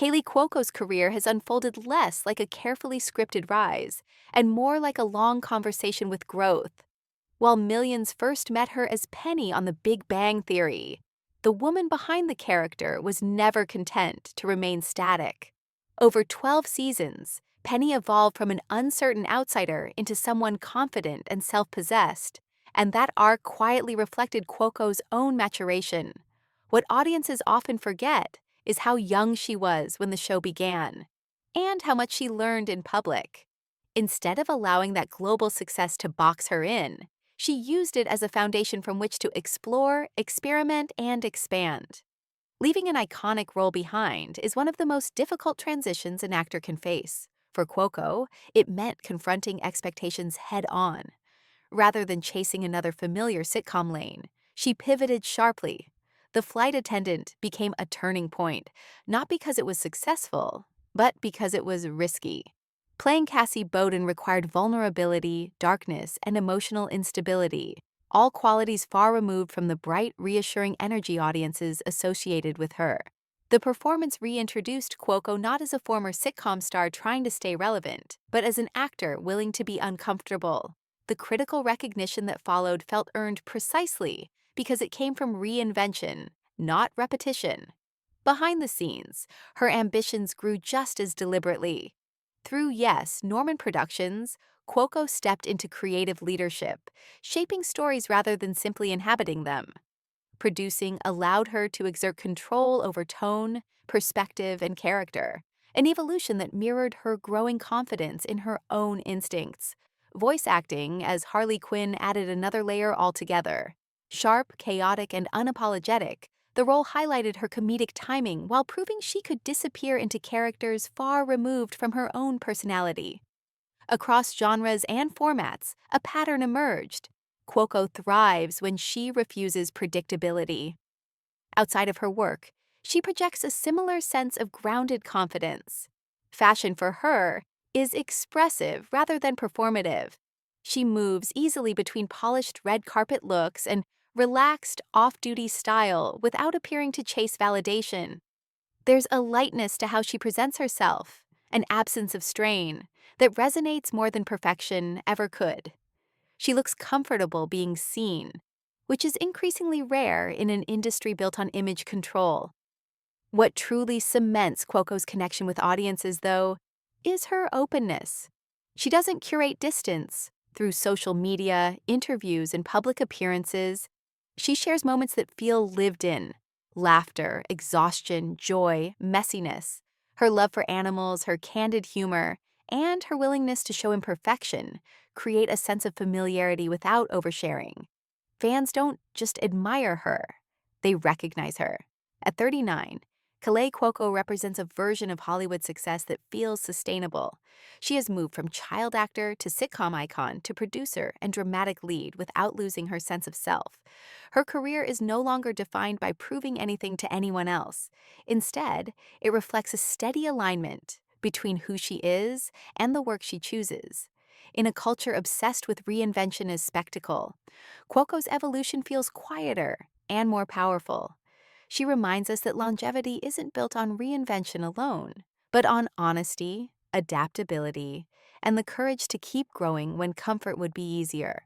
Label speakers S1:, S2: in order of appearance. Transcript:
S1: Kaley Cuoco's career has unfolded less like a carefully scripted rise and more like a long conversation with growth. While millions first met her as Penny on The Big Bang Theory, the woman behind the character was never content to remain static. Over 12 seasons, Penny evolved from an uncertain outsider into someone confident and self-possessed, and that arc quietly reflected Cuoco's own maturation. What audiences often forget is how young she was when the show began, and how much she learned in public. Instead of allowing that global success to box her in, she used it as a foundation from which to explore, experiment, and expand. Leaving an iconic role behind is one of the most difficult transitions an actor can face. For Cuoco, it meant confronting expectations head-on. Rather than chasing another familiar sitcom lane, she pivoted sharply. The Flight Attendant became a turning point, not because it was successful, but because it was risky. Playing Cassie Bowden required vulnerability, darkness, and emotional instability, all qualities far removed from the bright, reassuring energy audiences associated with her. The performance reintroduced Cuoco not as a former sitcom star trying to stay relevant, but as an actor willing to be uncomfortable. The critical recognition that followed felt earned precisely because it came from reinvention, not repetition. Behind the scenes, her ambitions grew just as deliberately. Through Yes, Norman Productions, Cuoco stepped into creative leadership, shaping stories rather than simply inhabiting them. Producing allowed her to exert control over tone, perspective, and character, an evolution that mirrored her growing confidence in her own instincts. Voice acting as Harley Quinn added another layer altogether. Sharp, chaotic, and unapologetic, the role highlighted her comedic timing while proving she could disappear into characters far removed from her own personality. Across genres and formats, a pattern emerged. Cuoco thrives when she refuses predictability. Outside of her work, she projects a similar sense of grounded confidence. Fashion for her is expressive rather than performative. She moves easily between polished red carpet looks and relaxed, off-duty style without appearing to chase validation. There's a lightness to how she presents herself, an absence of strain, that resonates more than perfection ever could. She looks comfortable being seen, which is increasingly rare in an industry built on image control. What truly cements Cuoco's connection with audiences, though, is her openness. She doesn't curate distance. Through social media, interviews, and public appearances, she shares moments that feel lived in. Laughter, exhaustion, joy, messiness. Her love for animals, her candid humor, and her willingness to show imperfection create a sense of familiarity without oversharing. Fans don't just admire her, they recognize her. At 39, Kaley Cuoco represents a version of Hollywood success that feels sustainable. She has moved from child actor to sitcom icon to producer and dramatic lead without losing her sense of self. Her career is no longer defined by proving anything to anyone else. Instead, it reflects a steady alignment between who she is and the work she chooses. In a culture obsessed with reinvention as spectacle, Cuoco's evolution feels quieter and more powerful. She reminds us that longevity isn't built on reinvention alone, but on honesty, adaptability, and the courage to keep growing when comfort would be easier.